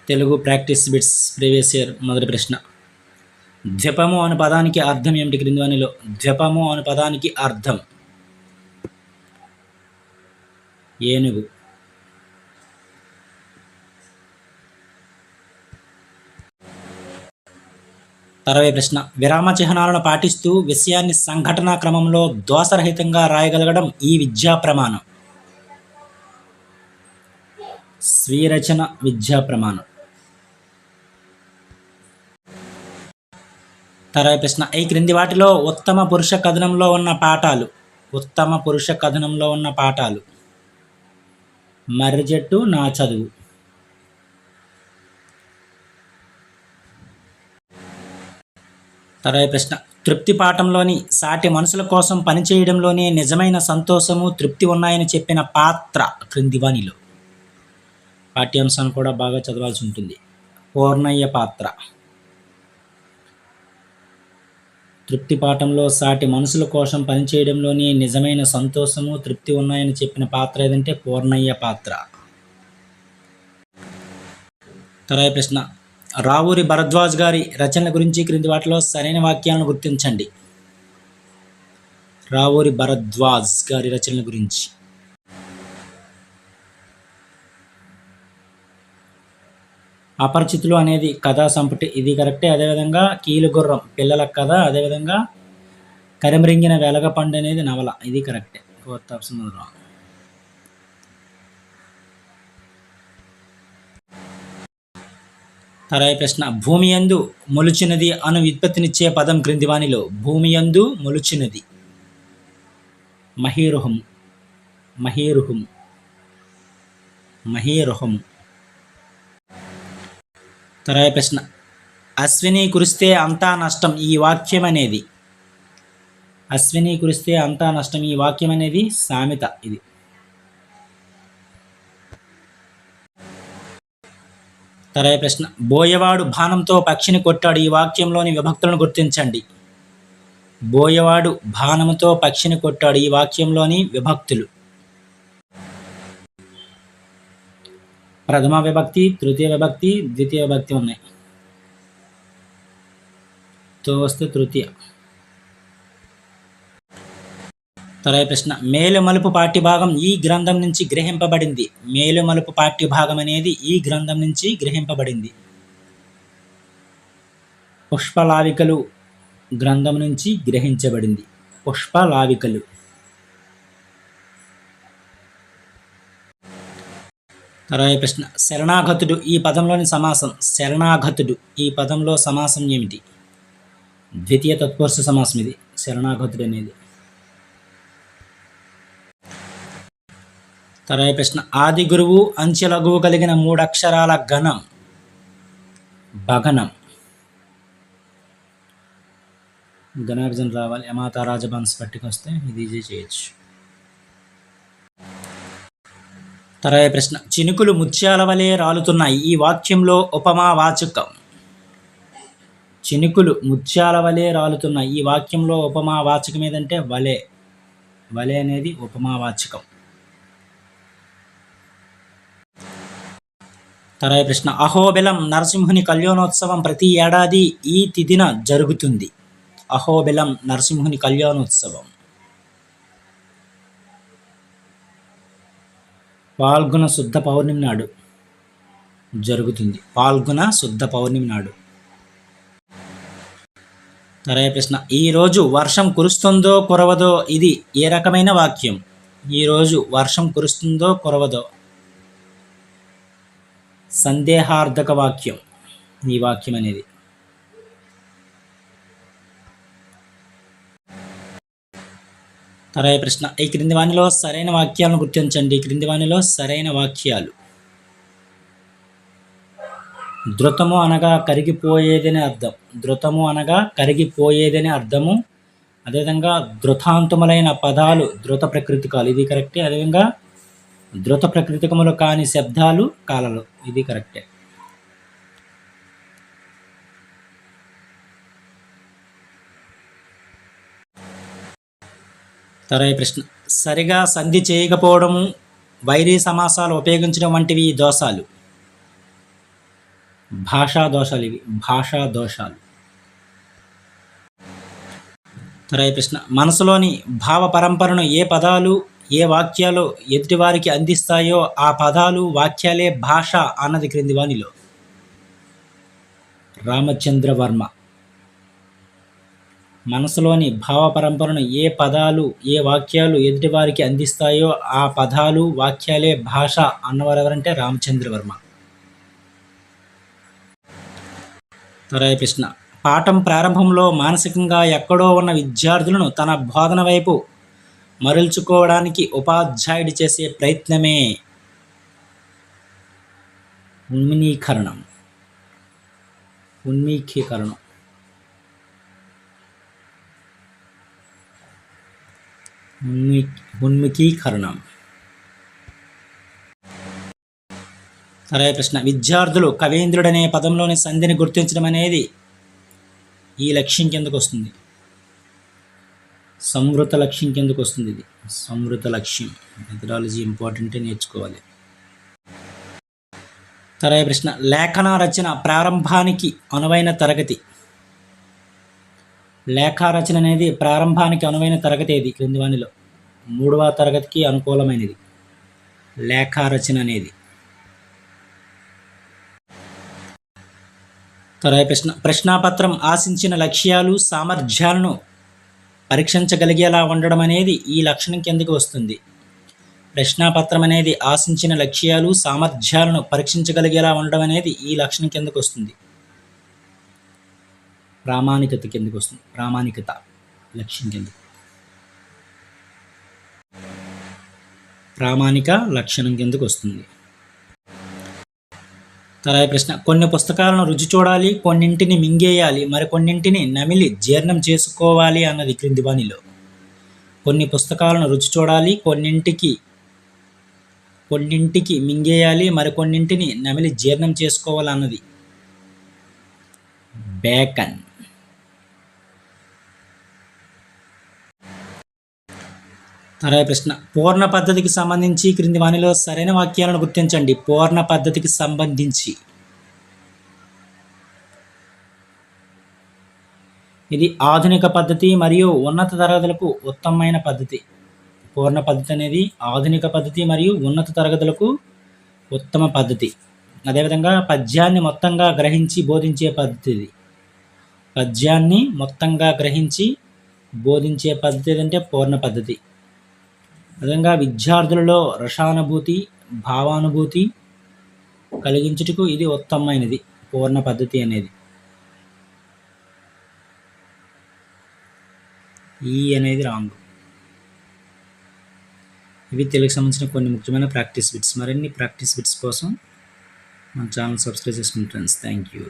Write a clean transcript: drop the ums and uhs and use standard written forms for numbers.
Telugu practice bits previous year మొదటి ప్రశ్న. ద్వీపము అనే పదానికి అర్థం ఏమిటి క్రింది వానిలో? ద్వీపము అనే పదానికి అర్థం ఏనుగు. తర్వాయి ప్రశ్న. విరామ చిహ్నాలను పాటిస్తూ విషయాన్ని సంఘటనా క్రమంలో దోషరహితంగా రాయగలగడం ఈ విద్యా ప్రమాణం. స్వీరచన విద్యా ప్రమాణం. తర్వాయి ప్రశ్న. ఈ క్రింది వాటిలో ఉత్తమ పురుష కథనంలో ఉన్న పాఠాలు. ఉత్తమ పురుష కథనంలో ఉన్న పాఠాలు. మర్రి చెట్టు నా చదువు. తర్వాయి ప్రశ్న. తృప్తి పాఠంలోని సాటి మనుషుల కోసం పనిచేయడంలోనే నిజమైన సంతోషము తృప్తి ఉన్నాయని చెప్పిన పాత్ర క్రింది వానిలో. పాఠ్యాంశాన్ని కూడా బాగా చదవాల్సి ఉంటుంది. పూర్ణయ్య పాత్ర. తృప్తి పాఠంలో సాటి మనుషుల కోసం పనిచేయడంలోనే నిజమైన సంతోషము తృప్తి ఉన్నాయని చెప్పిన పాత్ర ఏదంటే పూర్ణయ్య పాత్ర. తర్వాయి ప్రశ్న. రావూరి భరద్వాజ్ గారి రచనల గురించి క్రింది వాటిలో సరైన వాక్యాలను గుర్తించండి. రావూరి భరద్వాజ్ గారి రచనల గురించి. అపరిచితులు అనేది కథా సంపుటి, ఇది కరెక్టే. అదేవిధంగా కీలుగుర్రం పిల్లల కథ. అదేవిధంగా కరిమరింగిన వెలగపండు అనేది నవల, ఇది కరెక్టే. Fourth option wrong. తర్వాయి ప్రశ్న. భూమి యందు మొలుచినది అను వ్యుత్పత్తినిచ్చే పదం క్రింది వానిలో. భూమి యందు మొలుచినది. మహీరుహం. మహీరుహం. మహీరుహం. తర్వాయి ప్రశ్న. అశ్విని కురిస్తే అంతా నష్టం ఈ వాక్యం అనేది. అశ్విని కురిస్తే అంతా నష్టం ఈ వాక్యం అనేది సామెత. ఇది. తర్వాయి ప్రశ్న. బోయవాడు బాణంతో పక్షిని కొట్టాడు ఈ వాక్యంలోని విభక్తులను గుర్తించండి. బోయవాడు బాణంతో పక్షిని కొట్టాడు ఈ వాక్యంలోని విభక్తులు. ప్రథమ విభక్తి, తృతీయ విభక్తి, ద్వితీయ విభక్తి ఉన్నాయి. తో వస్తే తృతీయ. తర్వాయి ప్రశ్న. మేలుమలుపు పాఠ్యభాగం ఈ గ్రంథం నుంచి గ్రహింపబడింది. మేలుమలుపు పాఠ్యభాగం అనేది ఈ గ్రంథం నుంచి గ్రహింపబడింది. పుష్పలావికలు గ్రంథం నుంచి గ్రహించబడింది. పుష్పలావికలు. తర్వాయి ప్రశ్న. శరణాగతుడు ఈ పదంలోని సమాసం. శరణాగతుడు ఈ పదంలో సమాసం ఏమిటి? ద్వితీయ తత్పురుష సమాసం ఇది శరణాగతుడు అనేది. తర్వాయి ప్రశ్న. ఆది గురువు అంచెలగువ కలిగిన 3 అక్షరాల గణం. భగనం. ఘనాభిజన రావాలి. యమాత రాజభన్స్ పట్టికి వస్తే ఇది ఈజీ చేయొచ్చు. తర్వాయి ప్రశ్న. చినుకులు ముత్యాల వలె రాలుతున్నాయి ఈ వాక్యంలో ఉపమావాచకం. చినుకులు ముత్యాల వలె రాలుతున్నాయి ఈ వాక్యంలో ఉపమావాచకం ఏదంటే వలె. వలె అనేది ఉపమావాచకం. తర్వాయి ప్రశ్న. అహోబిలం నరసింహుని కళ్యాణోత్సవం ప్రతి ఏడాది ఈ తిథిన జరుగుతుంది. అహోబిలం నరసింహుని కళ్యాణోత్సవం పాల్గొన శుద్ధ పౌర్ణమి నాడు జరుగుతుంది. పాల్గొన శుద్ధ పౌర్ణమి నాడు. తర్వాయి ప్రశ్న. ఈరోజు వర్షం కురుస్తుందో కురవదో ఇది ఏ రకమైన వాక్యం? ఈరోజు వర్షం కురుస్తుందో కురవదో సందేహార్థక వాక్యం ఈ వాక్యం అనేది. తర్వాయి ప్రశ్న. ఈ క్రింది వానిలో సరైన వాక్యాలను గుర్తించండి. ఈ క్రింది వానిలో సరైన వాక్యాలు. ధృతము అనగా కరిగిపోయేదని అర్థం. ధృతము అనగా కరిగిపోయేదని అర్థము. అదేవిధంగా ధృతాంతములైన పదాలు ధృత ప్రకృతికాలు, ఇది కరెక్టే. అదేవిధంగా ధృత ప్రకృతికములు కాని శబ్దాలు కాలలు, ఇది కరెక్టే. తర్వాయి ప్రశ్న. సరిగా సంధి చేయకపోవడము, వైరీ సమాసాలు ఉపయోగించడం వంటివి దోషాలు. భాషా దోషాలు ఇవి, భాషా దోషాలు. తర్వాత ప్రశ్న, మనసులోని భావ పరంపరను ఏ పదాలు ఏ వాక్యాలు ఎదుటివారికి అందిస్తాయో ఆ పదాలు వాక్యాలే భాష అన్నది క్రింది వానిలో. రామచంద్ర వర్మ. మనసులోని భావ పరంపరను ఏ పదాలు ఏ వాక్యాలు ఎదుటివారికి అందిస్తాయో ఆ పదాలు వాక్యాలే భాష అన్నవారు ఎవరంటే రామచంద్ర వర్మ. తర్వాత ప్రశ్న, పాఠం ప్రారంభంలో మానసికంగా ఎక్కడో ఉన్న విద్యార్థులను తన బోధన వైపు మరల్చుకోవడానికి ఉపాధ్యాయుడు చేసే ప్రయత్నమే ఉన్మీకరణం. ఉన్మీకీకరణం. ఉన్ముఖీకరణం. తర్వాత ప్రశ్న, విద్యార్థులు కవీంద్రుడనే పదంలోని సంధిని గుర్తించడం అనేది ఈ లక్ష్యం కిందకు వస్తుంది. సంవృత లక్ష్యం కిందకు వస్తుంది. ఇది సంవృత లక్ష్యం. మెథడాలజీ ఇంపార్టెంటే, నేర్చుకోవాలి. తర్వాత ప్రశ్న, లేఖన రచన ప్రారంభానికి అనువైన తరగతి. లేఖా రచన అనేది ప్రారంభానికి అనువైన తరగతి ఏది క్రింది వానిలో. 3వ తరగతికి అనుకూలమైనది లేఖా రచన అనేది. తర్వాత ప్రశ్న, ప్రశ్నాపత్రం ఆశించిన లక్ష్యాలు సామర్థ్యాలను పరీక్షించగలిగేలా ఉండడం అనేది ఈ లక్షణం కిందకి వస్తుంది. ప్రశ్నాపత్రం అనేది ఆశించిన లక్ష్యాలు సామర్థ్యాలను పరీక్షించగలిగేలా ఉండడం అనేది ఈ లక్షణం కిందకు వస్తుంది. ప్రామాణికత కిందకు వస్తుంది. ప్రామాణికత లక్ష్యం కింద. ప్రామాణిక లక్షణం కిందకు వస్తుంది. తర్వాత ప్రశ్న, కొన్ని పుస్తకాలను రుచి చూడాలి, కొన్నింటిని మింగేయాలి, మరికొన్నింటిని నమిలి జీర్ణం చేసుకోవాలి అన్నది క్రింది వానిలో. కొన్ని పుస్తకాలను రుచి చూడాలి, కొన్నింటికి మింగేయాలి, మరికొన్నింటిని నమిలి జీర్ణం చేసుకోవాలి అన్నది బేకన్. తర్వాత ప్రశ్న, పూర్ణ పద్ధతికి సంబంధించి క్రింది వానిలో సరైన వాక్యాలను గుర్తించండి. పూర్ణ పద్ధతికి సంబంధించి ఇది ఆధునిక పద్ధతి మరియు ఉన్నత తరగతులకు ఉత్తమమైన పద్ధతి. పూర్ణ పద్ధతి అనేది ఆధునిక పద్ధతి మరియు ఉన్నత తరగతులకు ఉత్తమ పద్ధతి. అదేవిధంగా పద్యాన్ని మొత్తంగా గ్రహించి బోధించే పద్ధతి ఇది. పద్యాన్ని మొత్తంగా గ్రహించి బోధించే పద్ధతి అంటే పూర్ణ పద్ధతి. విధంగా విద్యార్థులలో రసానుభూతి భావానుభూతి కలిగించుటకు ఇది ఉత్తమమైనది పూర్ణ పద్ధతి అనేది. ఈ అనేది రాంగ్. ఇవి తెలుగుకి సంబంధించిన కొన్ని ముఖ్యమైన ప్రాక్టీస్ బిట్స్. మరిన్ని ప్రాక్టీస్ బిట్స్ కోసం మన ఛానల్ సబ్స్క్రైబ్ చేసుకోండి ఫ్రెండ్స్. Thank you.